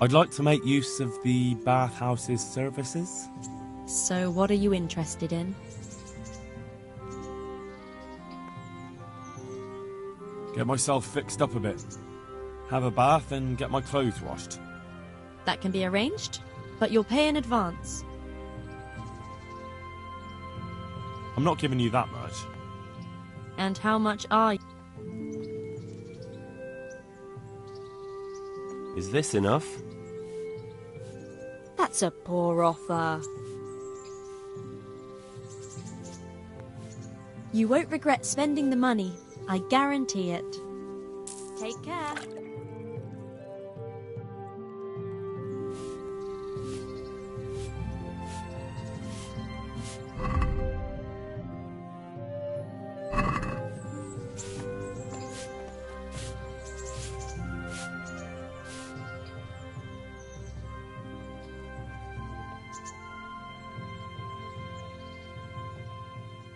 I'd like to make use of the bathhouse's services. So what are you interested in? Get myself fixed up a bit. Have a bath and get my clothes washed. That can be arranged, but you'll pay in advance. I'm not giving you that much. And how much are you? Is this enough? That's a poor offer. You won't regret spending the money, I guarantee it. Take care.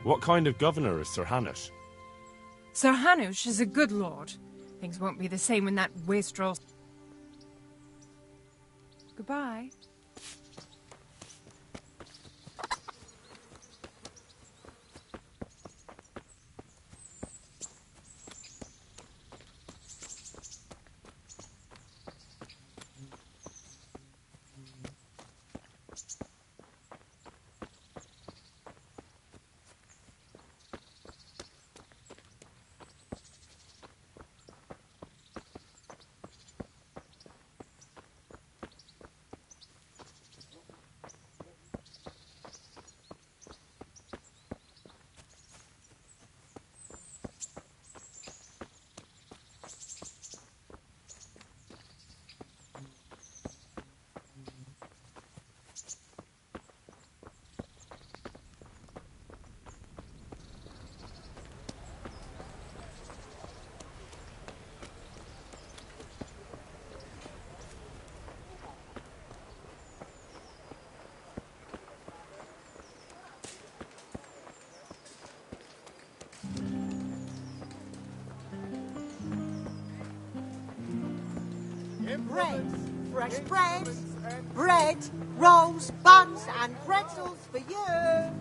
What kind of governor is Sir Hanush? Sir Hanush is a good lord. Things won't be the same when that wastrel... Goodbye. Bread, fresh bread, bread, rolls, buns and pretzels for you.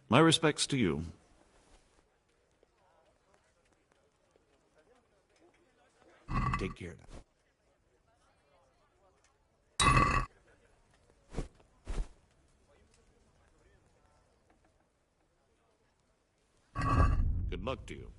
My respects to you. Take care now. Good luck to you.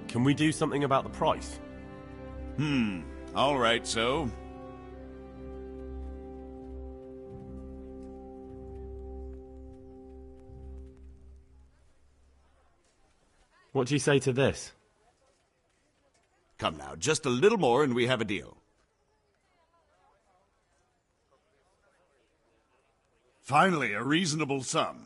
Can we do something about the price? All right, so... What do you say to this? Come now, just a little more and we have a deal. Finally, a reasonable sum.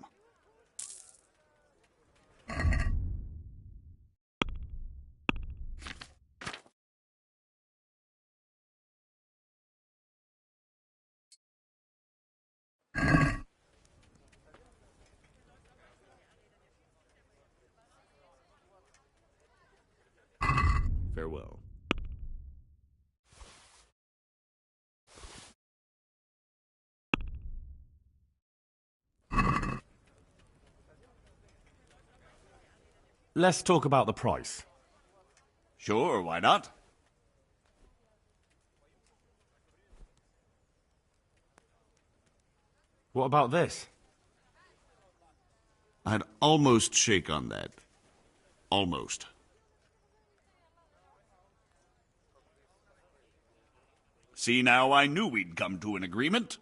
Farewell. Let's talk about the price. Sure, why not? What about this? I'd almost shake on that. Almost. See now, I knew we'd come to an agreement.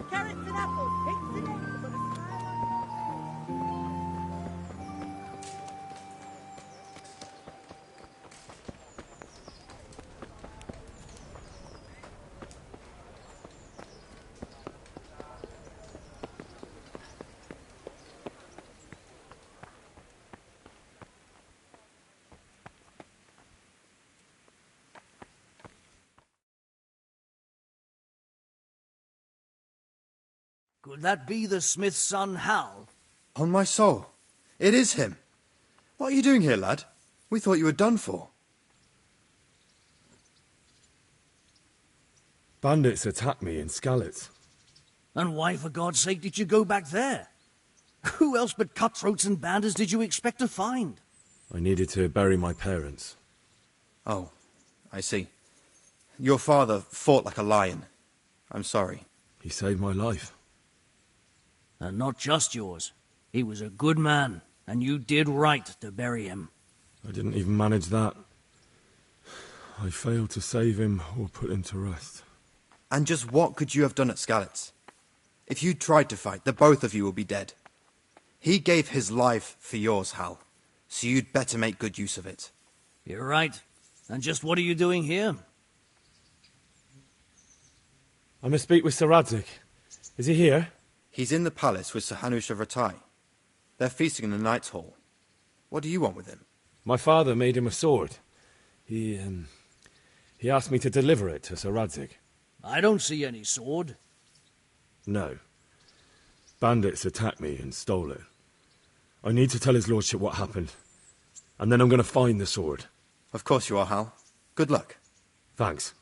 Carrots and apples, pigs and eggs, I've got a smile on. Could that be the smith's son, Hal? On my soul, it is him. What are you doing here, lad? We thought you were done for. Bandits attacked me in Skalitz. And why, for God's sake, did you go back there? Who else but cutthroats and bandits did you expect to find? I needed to bury my parents. Oh, I see. Your father fought like a lion. I'm sorry. He saved my life. And not just yours. He was a good man, and you did right to bury him. I didn't even manage that. I failed to save him or put him to rest. And just what could you have done at Skalitz? If you tried to fight, the both of you will be dead. He gave his life for yours, Hal, so you'd better make good use of it. You're right. And just what are you doing here? I must speak with Sir Radzig. Is he here? He's in the palace with Sir Hanush of Rattay. They're feasting in the Knight's Hall. What do you want with him? My father made him a sword. He asked me to deliver it to Sir Radzig. I don't see any sword. No. Bandits attacked me and stole it. I need to tell his lordship what happened. And then I'm going to find the sword. Of course you are, Hal. Good luck. Thanks.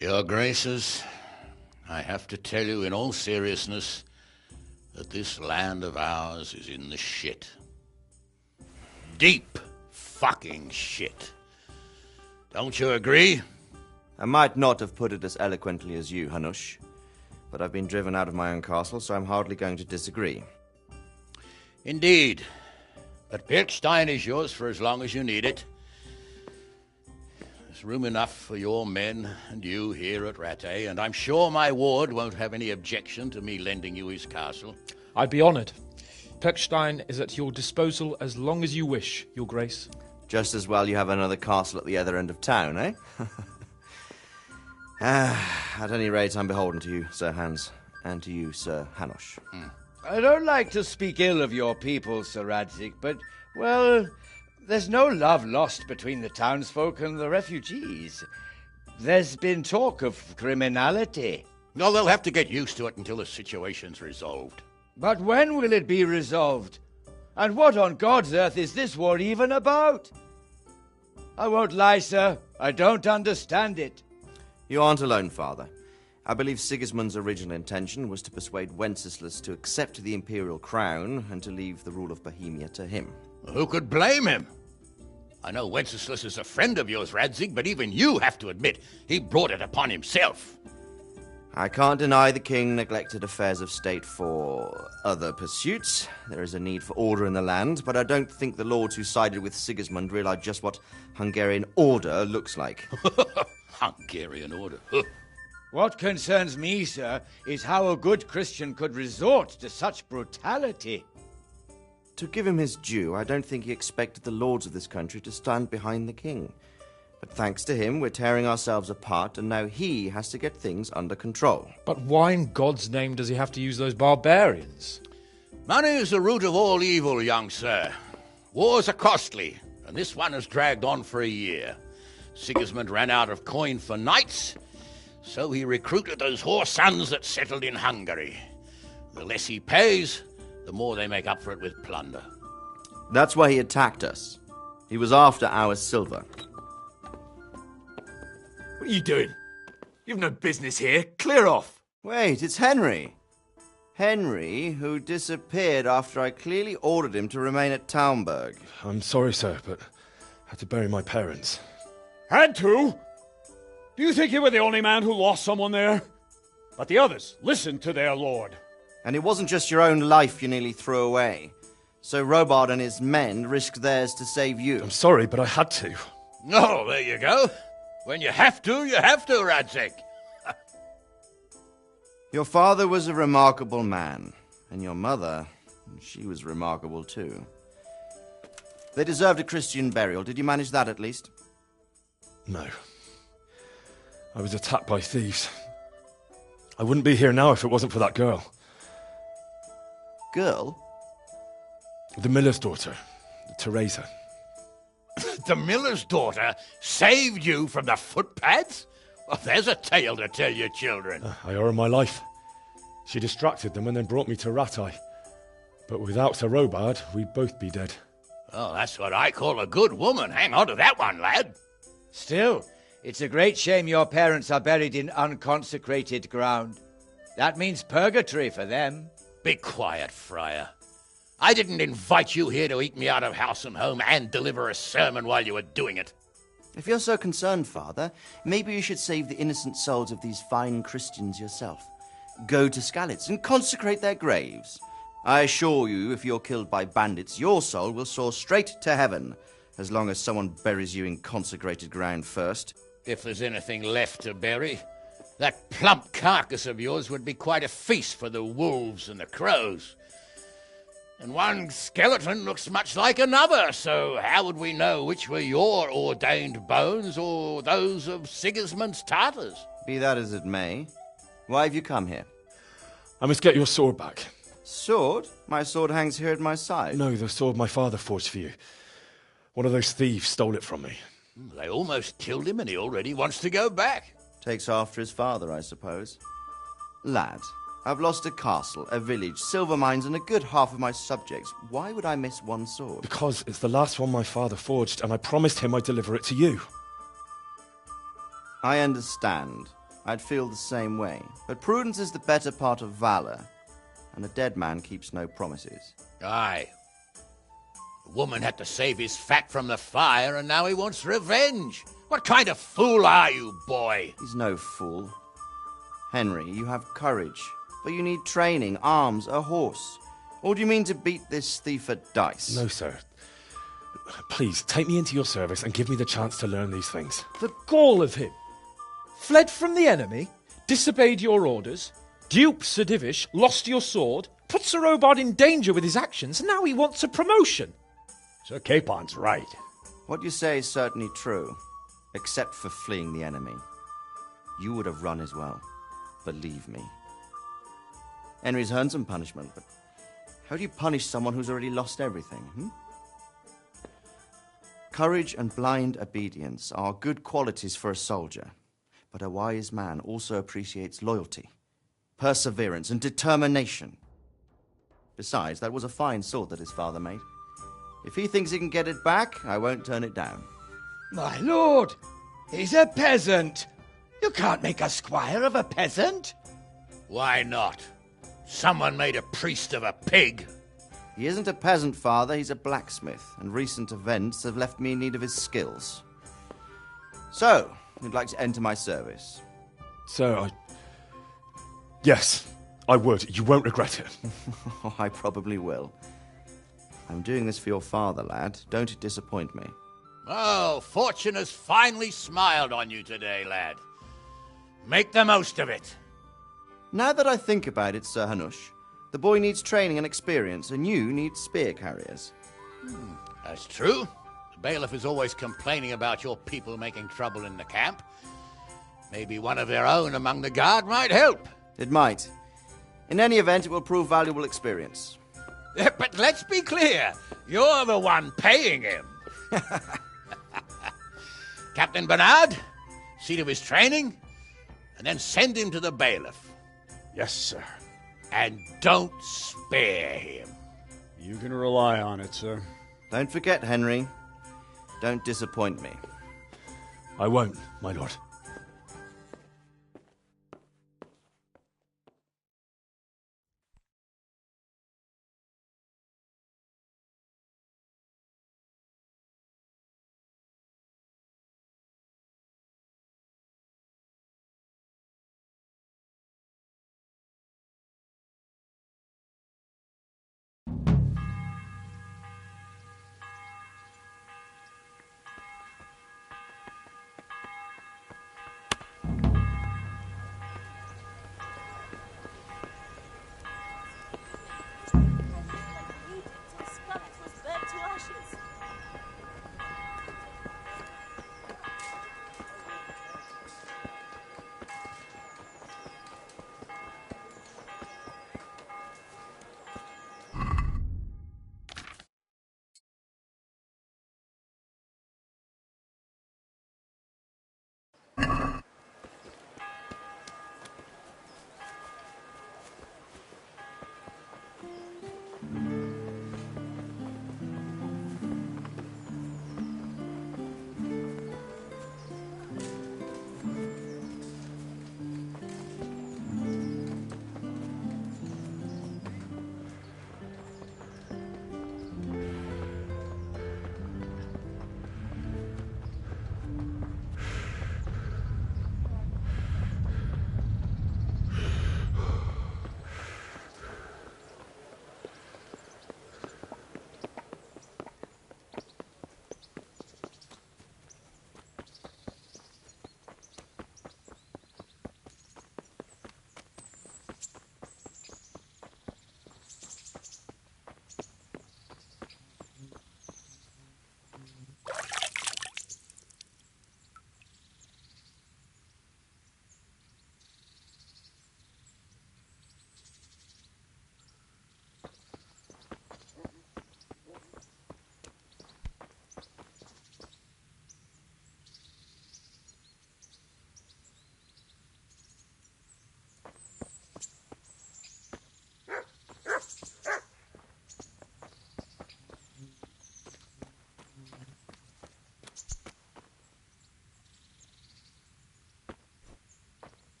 Your Graces, I have to tell you in all seriousness that this land of ours is in the shit. Deep fucking shit. Don't you agree? I might not have put it as eloquently as you, Hanush, but I've been driven out of my own castle, so I'm hardly going to disagree. Indeed. But Birkstein is yours for as long as you need it. There's room enough for your men and you here at Rattay, and I'm sure my ward won't have any objection to me lending you his castle. I'd be honoured. Pechstein is at your disposal as long as you wish, Your Grace. Just as well you have another castle at the other end of town, eh? At any rate, I'm beholden to you, Sir Hans, and to you, Sir Hanush. I don't like to speak ill of your people, Sir Radzig, but, well, there's no love lost between the townsfolk and the refugees. There's been talk of criminality. No, they'll have to get used to it until the situation's resolved. But when will it be resolved? And what on God's earth is this war even about? I won't lie, sir. I don't understand it. You aren't alone, Father. I believe Sigismund's original intention was to persuade Wenceslas to accept the imperial crown and to leave the rule of Bohemia to him. Who could blame him? I know Wenceslas is a friend of yours, Radzig, but even you have to admit he brought it upon himself. I can't deny the king neglected affairs of state for other pursuits. There is a need for order in the land, but I don't think the lords who sided with Sigismund realized just what Hungarian order looks like. Hungarian order? What concerns me, sir, is how a good Christian could resort to such brutality. To give him his due, I don't think he expected the lords of this country to stand behind the king. But thanks to him, we're tearing ourselves apart, and now he has to get things under control. But why in God's name does he have to use those barbarians? Money is the root of all evil, young sir. Wars are costly, and this one has dragged on for a year. Sigismund ran out of coin for knights, so he recruited those whore sons that settled in Hungary. The less he pays, the more they make up for it with plunder. That's why he attacked us. He was after our silver. What are you doing? You've no business here. Clear off. Wait, it's Henry. Henry, who disappeared after I clearly ordered him to remain at Taunberg. I'm sorry, sir, but I had to bury my parents. Had to? Do you think you were the only man who lost someone there? But the others listened to their lord. And it wasn't just your own life you nearly threw away. So Robard and his men risked theirs to save you. I'm sorry, but I had to. Oh, there you go. When you have to, Radzig. Your father was a remarkable man, and your mother, she was remarkable too. They deserved a Christian burial. Did you manage that at least? No. I was attacked by thieves. I wouldn't be here now if it wasn't for that girl. Girl? The miller's daughter, Teresa. The miller's daughter saved you from the footpads? Well, there's a tale to tell your children. I owe her my life. She distracted them and then brought me to Rattay. But without Sir Robard, we'd both be dead. Oh, that's what I call a good woman. Hang on to that one, lad. Still, it's a great shame your parents are buried in unconsecrated ground. That means purgatory for them. Be quiet, friar. I didn't invite you here to eat me out of house and home and deliver a sermon while you were doing it. If you're so concerned, Father, maybe you should save the innocent souls of these fine Christians yourself. Go to Skalitz and consecrate their graves. I assure you, if you're killed by bandits, your soul will soar straight to heaven, as long as someone buries you in consecrated ground first. If there's anything left to bury, that plump carcass of yours would be quite a feast for the wolves and the crows. And one skeleton looks much like another, so how would we know which were your ordained bones or those of Sigismund's Tartars? Be that as it may, why have you come here? I must get your sword back. Sword? My sword hangs here at my side. No, the sword my father forged for you. One of those thieves stole it from me. They almost killed him and he already wants to go back. Takes after his father, I suppose. Lad, I've lost a castle, a village, silver mines, and a good half of my subjects. Why would I miss one sword? Because it's the last one my father forged, and I promised him I'd deliver it to you. I understand. I'd feel the same way. But prudence is the better part of valor, and a dead man keeps no promises. Aye. The woman had to save his fat from the fire, and now he wants revenge. What kind of fool are you, boy? He's no fool. Henry, you have courage, but you need training, arms, a horse. Or do you mean to beat this thief at dice? No, sir. Please, take me into your service and give me the chance to learn these things. The gall of him! Fled from the enemy, disobeyed your orders, duped Sir Divish, lost your sword, put Sir Robard in danger with his actions, and now he wants a promotion. Sir Capon's right. What you say is certainly true, except for fleeing the enemy. You would have run as well, believe me. Henry's earned some punishment, but how do you punish someone who's already lost everything, Courage and blind obedience are good qualities for a soldier, but a wise man also appreciates loyalty, perseverance, and determination. Besides, that was a fine sword that his father made. If he thinks he can get it back, I won't turn it down. My lord, he's a peasant. You can't make a squire of a peasant. Why not? Someone made a priest of a pig. He isn't a peasant, father, he's a blacksmith, and recent events have left me in need of his skills. So, you'd like to enter my service? Sir, Yes, I would. You won't regret it. I probably will. I'm doing this for your father, lad. Don't disappoint me. Oh, fortune has finally smiled on you today, lad. Make the most of it. Now that I think about it, Sir Hanush, the boy needs training and experience, and you need spear carriers. That's true. The bailiff is always complaining about your people making trouble in the camp. Maybe one of their own among the guard might help. It might. In any event, it will prove valuable experience. But let's be clear. You're the one paying him. Captain Bernard, see to his training, and then send him to the bailiff. Yes, sir. And don't spare him. You can rely on it, sir. Don't forget, Henry. Don't disappoint me. I won't, my lord.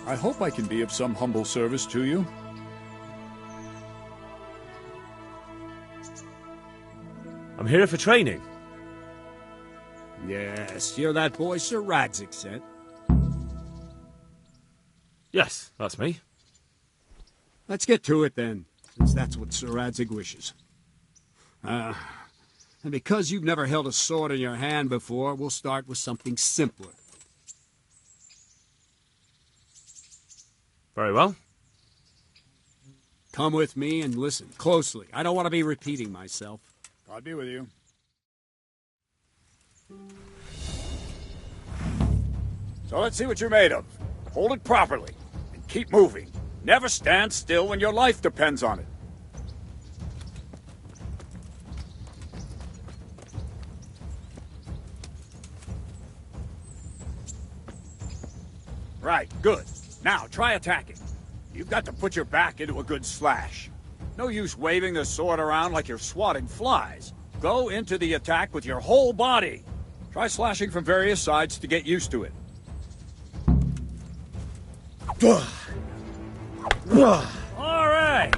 I hope I can be of some humble service to you. I'm here for training. Yes, you're that boy Sir Radzig sent. Yes, that's me. Let's get to it then, since that's what Sir Radzig wishes. And because you've never held a sword in your hand before, we'll start with something simpler. Very well. Come with me and listen closely. I don't want to be repeating myself. God be with you. So let's see what you're made of. Hold it properly and keep moving. Never stand still when your life depends on it. Right, good. Now, try attacking. You've got to put your back into a good slash. No use waving the sword around like you're swatting flies. Go into the attack with your whole body. Try slashing from various sides to get used to it. All right.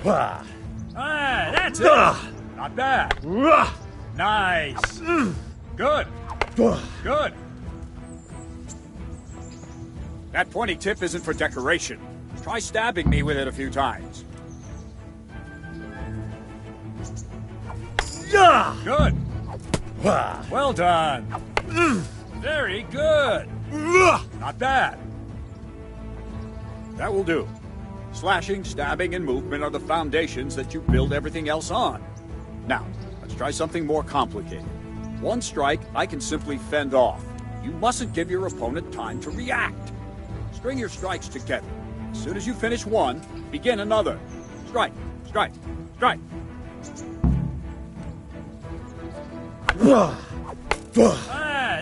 That's it. Not bad. Nice. Good. Good. That pointy tip isn't for decoration. Try stabbing me with it a few times. Good. Well done. Very good. Not bad. That will do. Slashing, stabbing, and movement are the foundations that you build everything else on. Now, let's try something more complicated. One strike, I can simply fend off. You mustn't give your opponent time to react. String your strikes together. As soon as you finish one, begin another. Strike, strike, strike.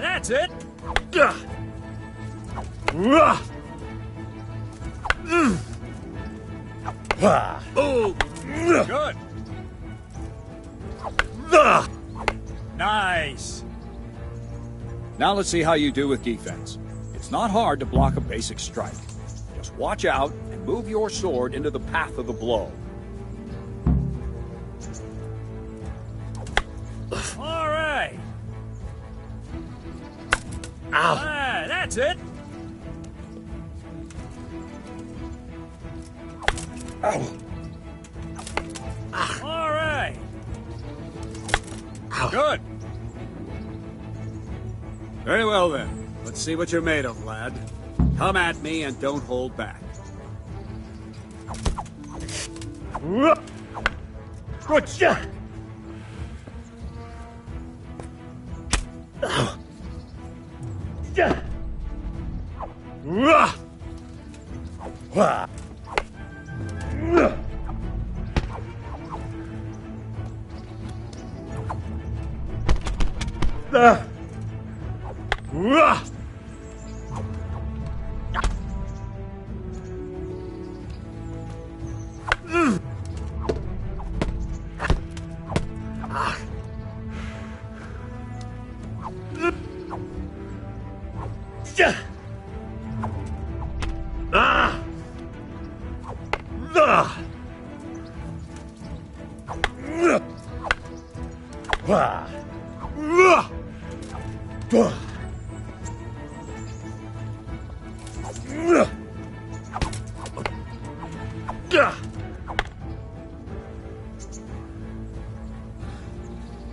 That's it. Oh, good. Nice. Now let's see how you do with defense. It's not hard to block a basic strike. Just watch out and move your sword into the path of the blow. All right. Ow. That's it. Ow. All right. Ow. Good. Very well then. Let's see what you're made of, lad. Come at me and don't hold back. Good shot.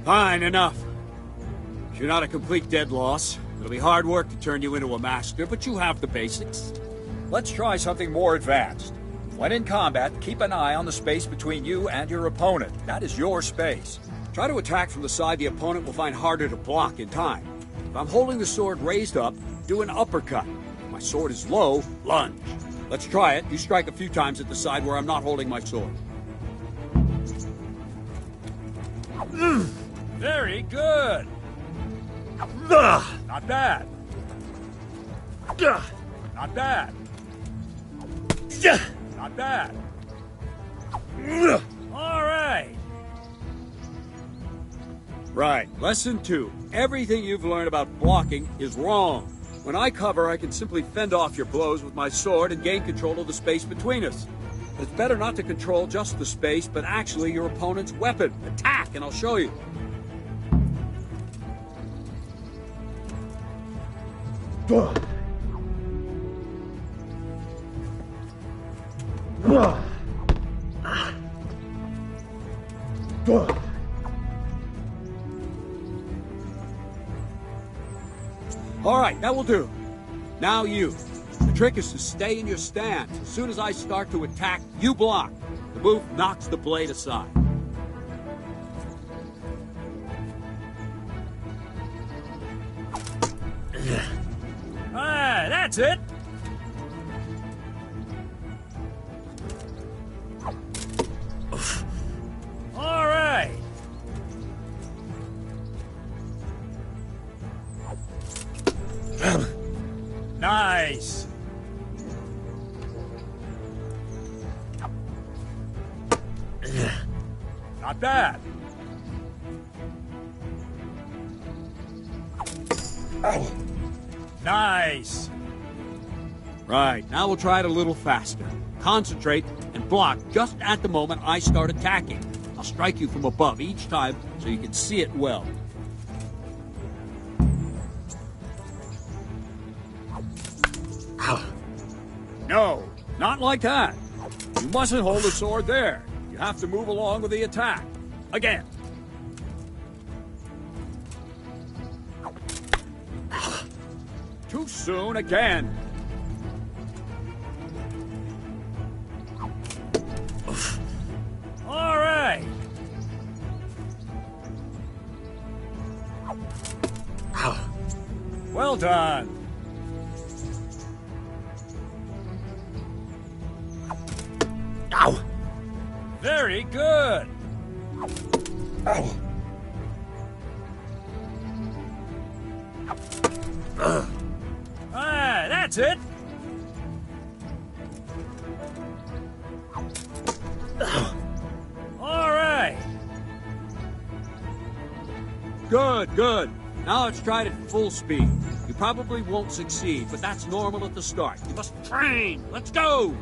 Fine, enough. You're not a complete dead loss. It'll be hard work to turn you into a master, but you have the basics. Let's try something more advanced. When in combat, keep an eye on the space between you and your opponent. That is your space. Try to attack from the side the opponent will find harder to block in time. If I'm holding the sword raised up, do an uppercut. If my sword is low, lunge. Let's try it. You strike a few times at the side where I'm not holding my sword. Very good. Not bad. Not bad. Not bad. All right. Right. Lesson 2. Everything you've learned about blocking is wrong. When I cover, I can simply fend off your blows with my sword and gain control of the space between us. It's better not to control just the space, but actually your opponent's weapon. Attack, and I'll show you. All right, that will do. Now you. The trick is to stay in your stance. As soon as I start to attack, you block. The move knocks the blade aside. Ah, that's it. All right. Nice. Not bad. Nice. Right, now we'll try it a little faster. Concentrate and block just at the moment I start attacking. I'll strike you from above each time so you can see it well. No, not like that. You mustn't hold the sword there. You have to move along with the attack. Again. Too soon again. All right. Well done. Ow! Very good. Ow! Ah, that's it. All right. Good, good. Now let's try it at full speed. You probably won't succeed, but that's normal at the start. You must train. Let's go!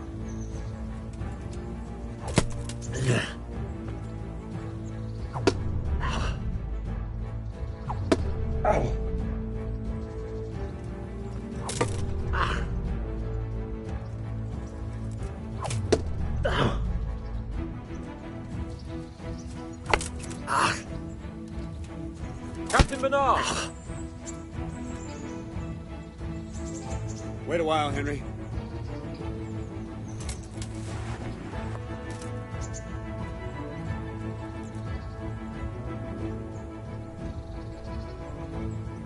Captain Bernard! Wait a while, Henry.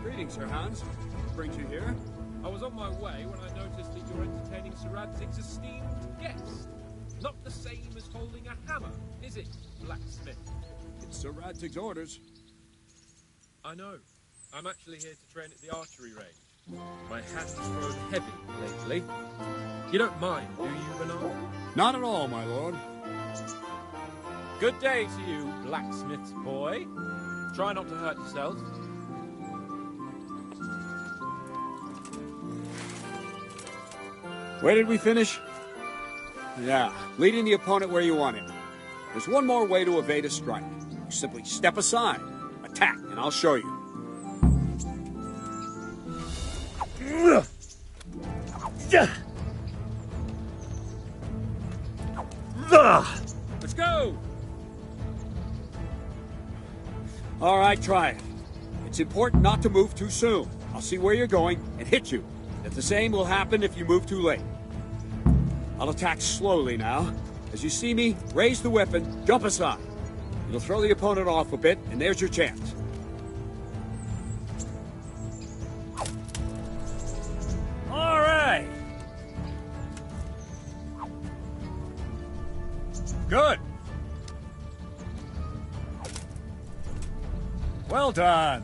Greetings, Sir Hans. What brings you here? I was on my way when I noticed that you're entertaining Sir Radzig's esteemed guest. Not the same as holding a hammer, is it, blacksmith? It's Sir Radzig's orders. I know. I'm actually here to train at the archery range. My hat's grown heavy lately. You don't mind, do you, Bernard? Not at all, my lord. Good day to you, blacksmith's boy. Try not to hurt yourself. Where did we finish? Yeah, leading the opponent where you want him. There's one more way to evade a strike. You simply step aside, attack, and I'll show you. Let's go! All right, try it. It's important not to move too soon. I'll see where you're going and hit you. The same will happen if you move too late. I'll attack slowly now. As you see me, raise the weapon, jump aside. It'll throw the opponent off a bit, and there's your chance. All right. Good. Well done.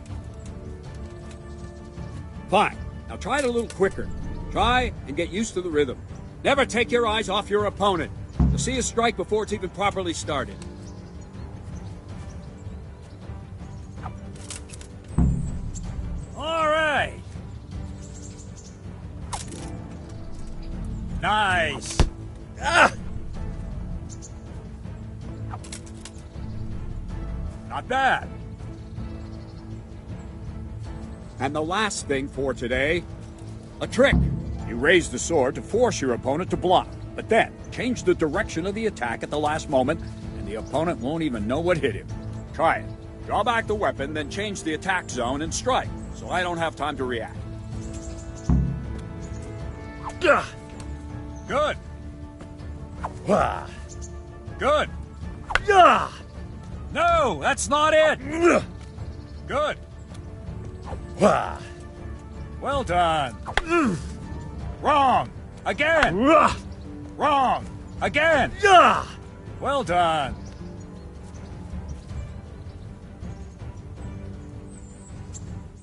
Fine. Now try it a little quicker. Try and get used to the rhythm. Never take your eyes off your opponent. You'll see a strike before it's even properly started. All right. Nice. Ah! Not bad. And the last thing for today, a trick. You raise the sword to force your opponent to block, but then change the direction of the attack at the last moment, and the opponent won't even know what hit him. Try it. Draw back the weapon, then change the attack zone and strike, so I don't have time to react. Good. Good. No, that's not it. Good. Well done. Wrong. Again. Wrong. Again. Well done.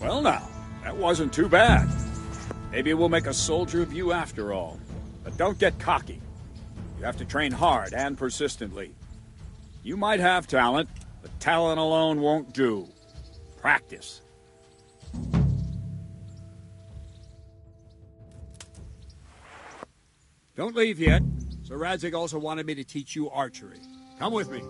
Well now, that wasn't too bad. Maybe we'll make a soldier of you after all. But don't get cocky. You have to train hard and persistently. You might have talent, but talent alone won't do. Practice. Don't leave yet. Sir Radzig also wanted me to teach you archery. Come with me.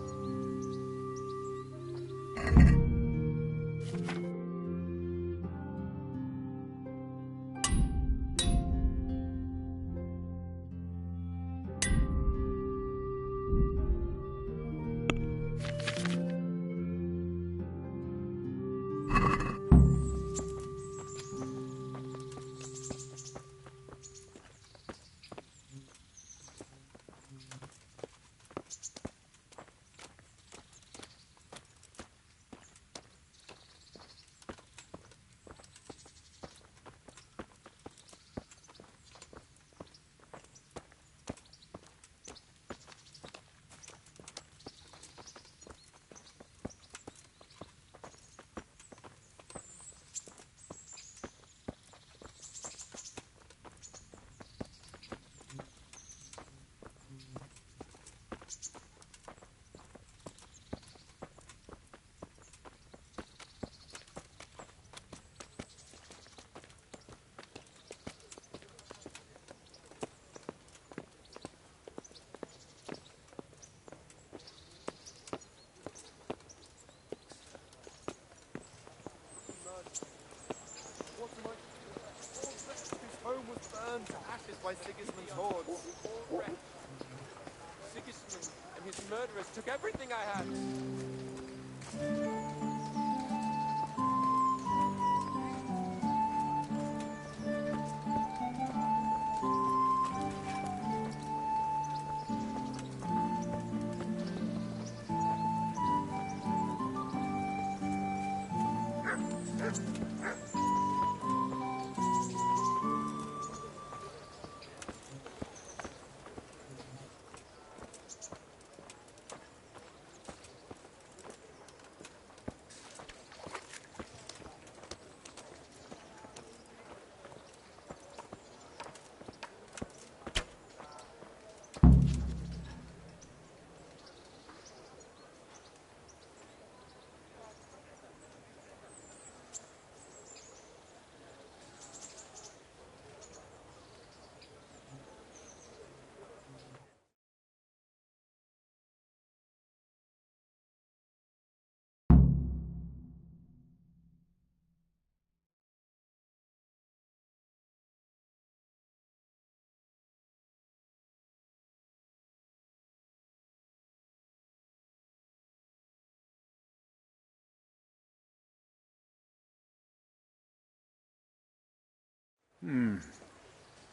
By Sigismund's hordes. Sigismund and his murderers took everything I had.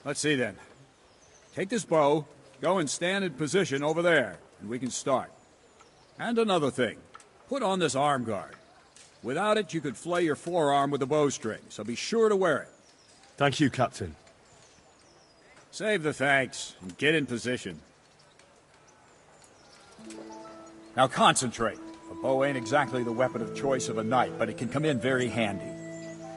Let's see then. Take this bow, go and stand in position over there, and we can start. And another thing, put on this arm guard. Without it, you could flay your forearm with a bowstring, so be sure to wear it. Thank you, Captain. Save the thanks, and get in position. Now concentrate. A bow ain't exactly the weapon of choice of a knight, but it can come in very handy.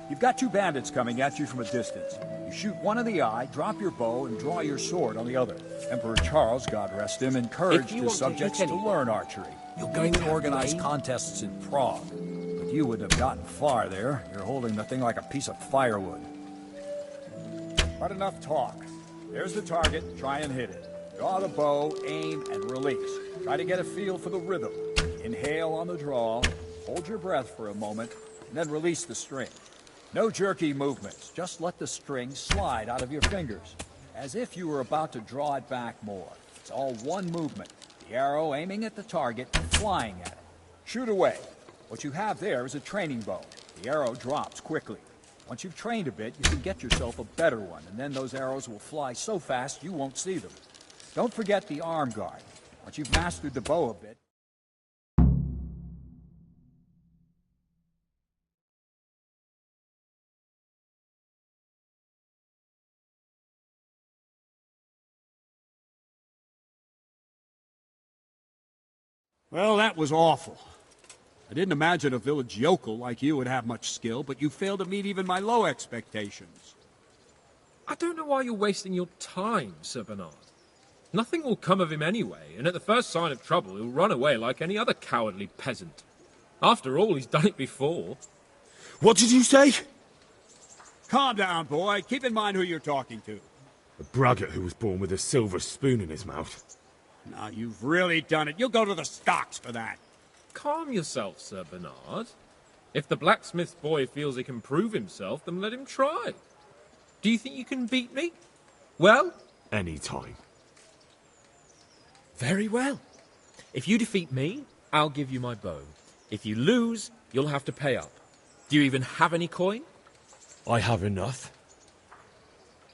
You've got two bandits coming at you from a distance. You shoot one in the eye, drop your bow, and draw your sword on the other. Emperor Charles, God rest him, encouraged his subjects to learn archery. You're going to organize contests in Prague. But you wouldn't have gotten far there. You're holding the thing like a piece of firewood. But enough talk. There's the target. Try and hit it. Draw the bow, aim, and release. Try to get a feel for the rhythm. Inhale on the draw, hold your breath for a moment, and then release the string. No jerky movements. Just let the string slide out of your fingers, as if you were about to draw it back more. It's all one movement. The arrow aiming at the target, flying at it. Shoot away. What you have there is a training bow. The arrow drops quickly. Once you've trained a bit, you can get yourself a better one, and then those arrows will fly so fast you won't see them. Don't forget the arm guard. Once you've mastered the bow a bit... Well, that was awful. I didn't imagine a village yokel like you would have much skill, but you failed to meet even my low expectations. I don't know why you're wasting your time, Sir Bernard. Nothing will come of him anyway, and at the first sign of trouble he'll run away like any other cowardly peasant. After all, he's done it before. What did you say? Calm down, boy. Keep in mind who you're talking to. A braggart who was born with a silver spoon in his mouth. Now, you've really done it. You'll go to the stocks for that. Calm yourself, Sir Bernard. If the blacksmith's boy feels he can prove himself, then let him try. Do you think you can beat me? Well? Any time. Very well. If you defeat me, I'll give you my bow. If you lose, you'll have to pay up. Do you even have any coin? I have enough.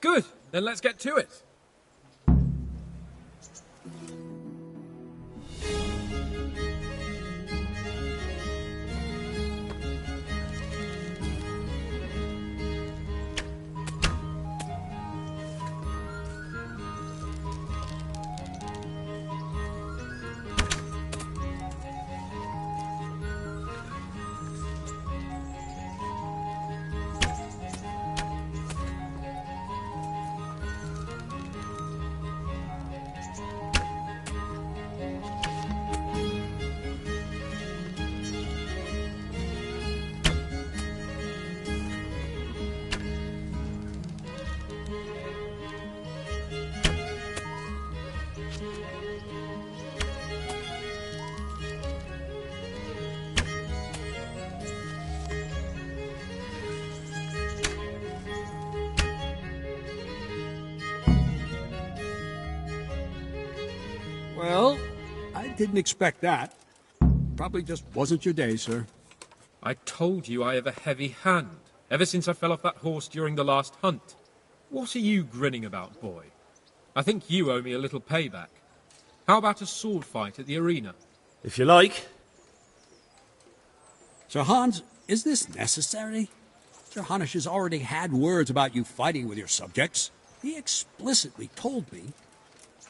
Good. Then let's get to it. Well, I didn't expect that. Probably just wasn't your day, sir. I told you I have a heavy hand, ever since I fell off that horse during the last hunt. What are you grinning about, boy? I think you owe me a little payback. How about a sword fight at the arena? If you like. Sir Hans, is this necessary? Sir Hanush has already had words about you fighting with your subjects. He explicitly told me.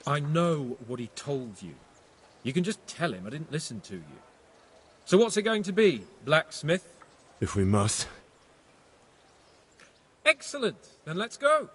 I know what he told you. You can just tell him I didn't listen to you. So what's it going to be, blacksmith? If we must. Excellent. Then let's go.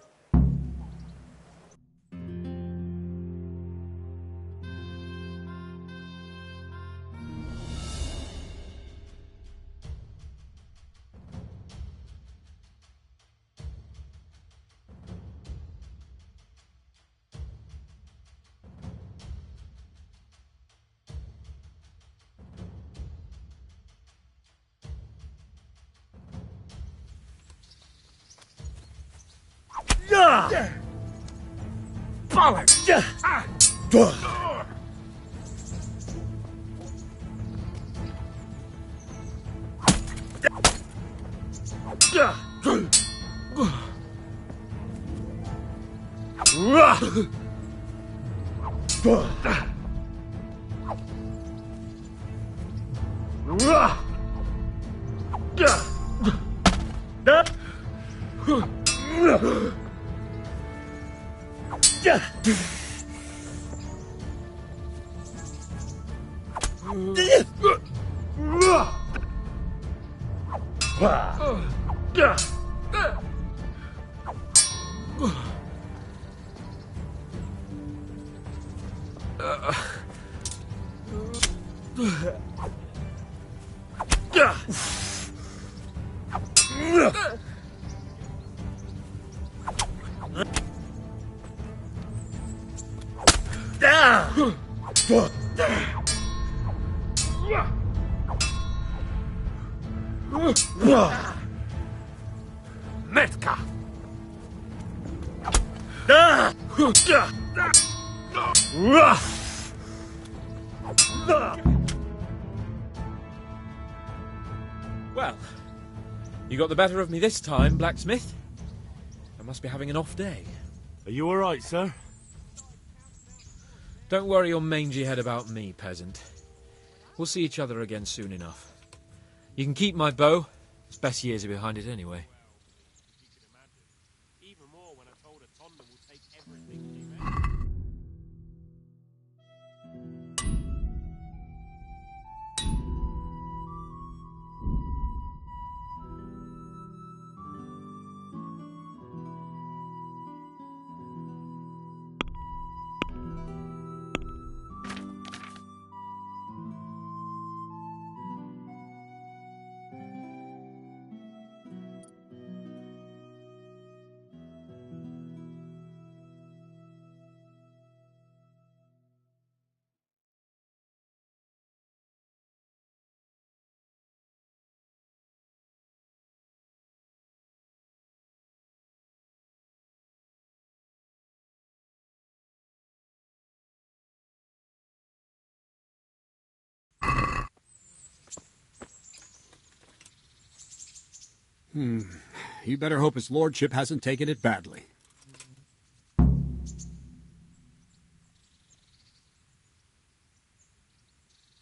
Metka! Well, you got the better of me this time, blacksmith. I must be having an off day. Are you all right, sir? Don't worry your mangy head about me, peasant. We'll see each other again soon enough. You can keep my bow. Its best years are behind it anyway. You better hope his lordship hasn't taken it badly.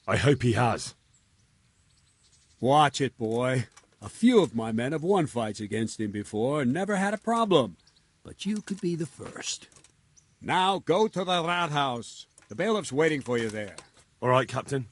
I hope he has. Watch it, boy. A few of my men have won fights against him before and never had a problem. But you could be the first. Now go to the rat house. The bailiff's waiting for you there. All right, Captain.